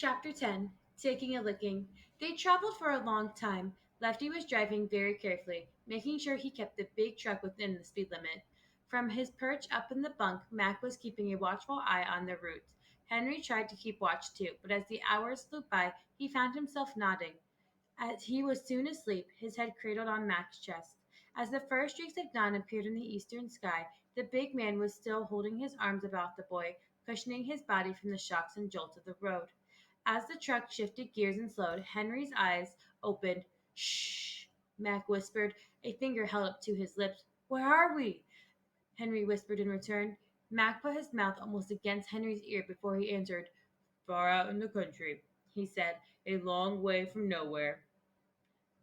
Chapter 10 Taking a Licking. They traveled for a long time. Lefty was driving very carefully, making sure he kept the big truck within the speed limit. From his perch up in the bunk, Mac was keeping a watchful eye on the route. Henry tried to keep watch too, but as the hours flew by, he found himself nodding. As he was soon asleep, his head cradled on Mac's chest. As the first streaks of dawn appeared in the eastern sky, the big man was still holding his arms about the boy, cushioning his body from the shocks and jolts of the road. As the truck shifted gears and slowed, Henry's eyes opened. Shh, Mac whispered, a finger held up to his lips. Where are we? Henry whispered in return. Mac put his mouth almost against Henry's ear before he answered. Far out in the country, he said, a long way from nowhere.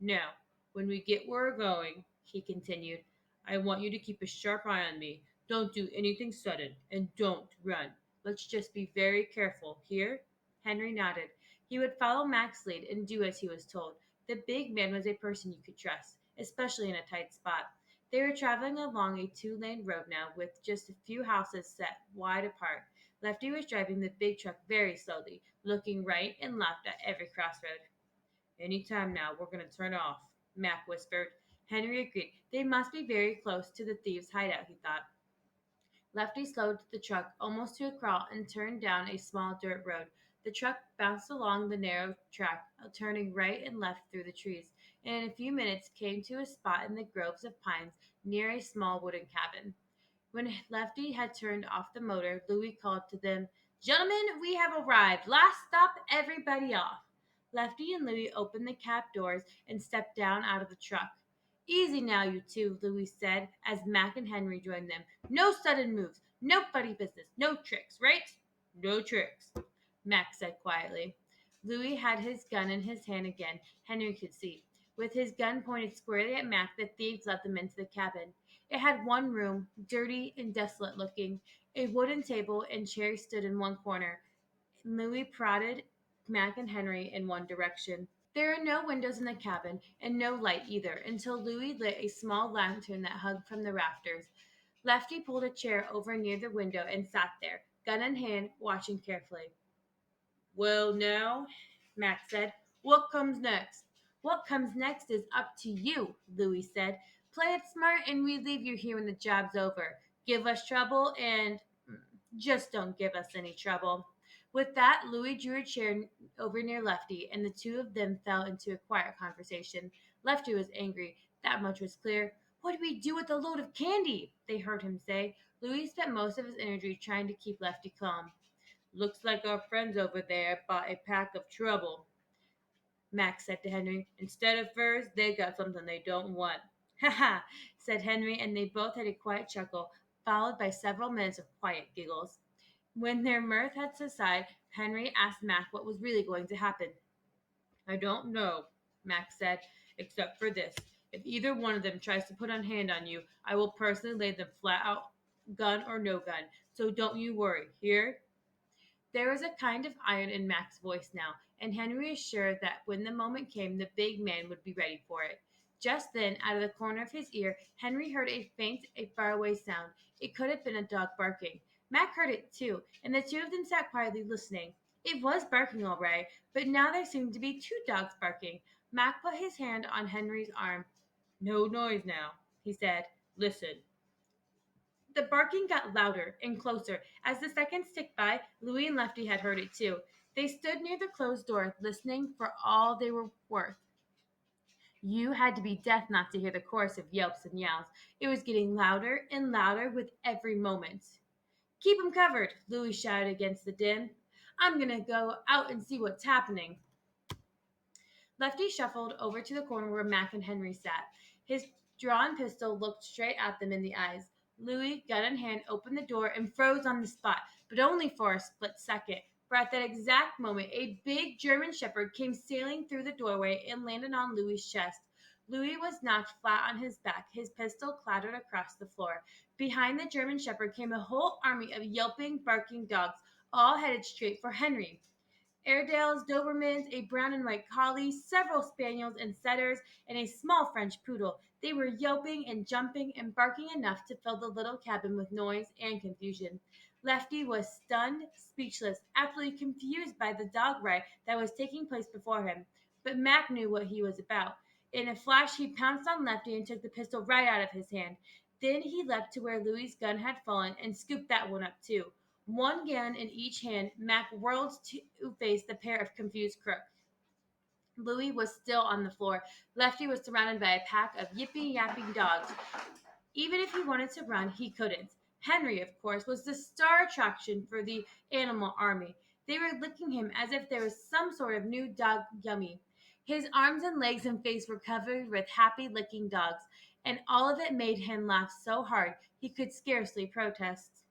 Now, when we get where we're going, he continued, I want you to keep a sharp eye on me. Don't do anything sudden, and don't run. Let's just be very careful. Here? Henry nodded. He would follow Mac's lead and do as he was told. The big man was a person you could trust, especially in a tight spot. They were traveling along a two-lane road now with just a few houses set wide apart. Lefty was driving the big truck very slowly, looking right and left at every crossroad. Any time now, we're going to turn off, Mac whispered. Henry agreed. They must be very close to the thieves' hideout, he thought. Lefty slowed the truck almost to a crawl and turned down a small dirt road. The truck bounced along the narrow track, turning right and left through the trees, and in a few minutes came to a spot in the groves of pines near a small wooden cabin. When Lefty had turned off the motor, Louis called to them, Gentlemen, we have arrived. Last stop, everybody off. Lefty and Louis opened the cab doors and stepped down out of the truck. Easy now, you two, Louis said as Mac and Henry joined them. No sudden moves, no funny business, no tricks, right? No tricks, Mac said quietly. Louis had his gun in his hand again, Henry could see. With his gun pointed squarely at Mac, the thieves led them into the cabin. It had one room, dirty and desolate looking. A wooden table and chair stood in one corner. Louis prodded Mac and Henry in one direction. There are no windows in the cabin, and no light either, until Louis lit a small lantern that hung from the rafters. Lefty pulled a chair over near the window and sat there, gun in hand, watching carefully. Well, now, Max said, what comes next? What comes next is up to you, Louis said. Play it smart and we leave you here when the job's over. Give us trouble and just don't give us any trouble. With that, Louis drew a chair over near Lefty, and the two of them fell into a quiet conversation. Lefty was angry. That much was clear. What do we do with a load of candy? They heard him say. Louis spent most of his energy trying to keep Lefty calm. Looks like our friends over there bought a pack of trouble, Max said to Henry. Instead of furs, they got something they don't want. Ha ha, said Henry, and they both had a quiet chuckle, followed by several minutes of quiet giggles. When their mirth had subsided, Henry asked Mac what was really going to happen. I don't know, Max said, except for this. If either one of them tries to put a hand on you, I will personally lay them flat out, gun or no gun. So don't you worry. Here, there was a kind of iron in Mac's voice now, and Henry was sure that when the moment came, the big man would be ready for it. Just then, out of the corner of his ear, Henry heard a faint, a faraway sound. It could have been a dog barking. Mac heard it too, and the two of them sat quietly listening. It was barking all right, but now there seemed to be two dogs barking. Mac put his hand on Henry's arm. No noise now, he said. Listen. The barking got louder and closer. As the seconds ticked by, Louis and Lefty had heard it too. They stood near the closed door, listening for all they were worth. You had to be deaf not to hear the chorus of yelps and yowls. It was getting louder and louder with every moment. Keep 'em covered, Louis shouted against the din. I'm going to go out and see what's happening. Lefty shuffled over to the corner where Mac and Henry sat. His drawn pistol looked straight at them in the eyes. Louis, gun in hand, opened the door and froze on the spot, but only for a split second. For at that exact moment, a big German shepherd came sailing through the doorway and landed on Louis's chest. Louis was knocked flat on his back. His pistol clattered across the floor. Behind the German shepherd came a whole army of yelping, barking dogs, all headed straight for Henry. Airedales, Dobermans, a brown and white collie, several spaniels and setters, and a small French poodle. They were yelping and jumping and barking enough to fill the little cabin with noise and confusion. Lefty was stunned, speechless, absolutely confused by the dog ride that was taking place before him. But Mac knew what he was about. In a flash, he pounced on Lefty and took the pistol right out of his hand. Then he leapt to where Louis's gun had fallen and scooped that one up too. One gun in each hand, Mac whirled to face the pair of confused crooks. Louis was still on the floor. Lefty was surrounded by a pack of yipping yapping dogs. Even if he wanted to run, he couldn't. Henry, of course, was the star attraction for the animal army. They were licking him as if there was some sort of new dog yummy. His arms and legs and face were covered with happy licking dogs, and all of it made him laugh so hard he could scarcely protest.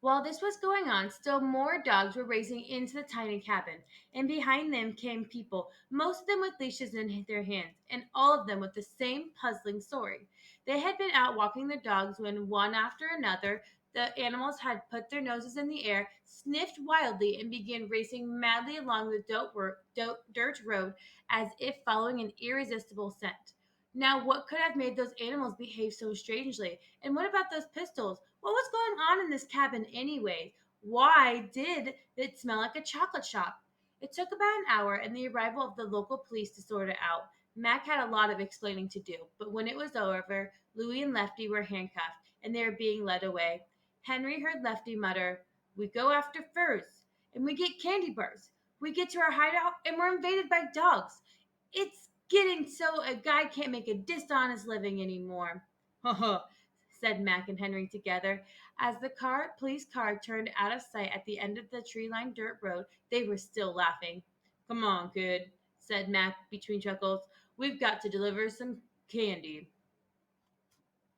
While this was going on, still more dogs were racing into the tiny cabin, and behind them came people, most of them with leashes in their hands, and all of them with the same puzzling story. They had been out walking their dogs when, one after another, the animals had put their noses in the air, sniffed wildly, and began racing madly along the dirt road as if following an irresistible scent. Now, what could have made those animals behave so strangely? And what about those pistols? What was going on in this cabin anyway? Why did it smell like a chocolate shop? It took about an hour and the arrival of the local police to sort it out. Mac had a lot of explaining to do, but when it was over, Louie and Lefty were handcuffed and they were being led away. Henry heard Lefty mutter, "We go after furs, and we get candy bars. We get to our hideout, and we're invaded by dogs. It's getting so a guy can't make a dishonest living anymore." Said Mac and Henry together. As the police car turned out of sight at the end of the tree-lined dirt road, they were still laughing. "Come on, kid," said Mac between chuckles. "We've got to deliver some candy."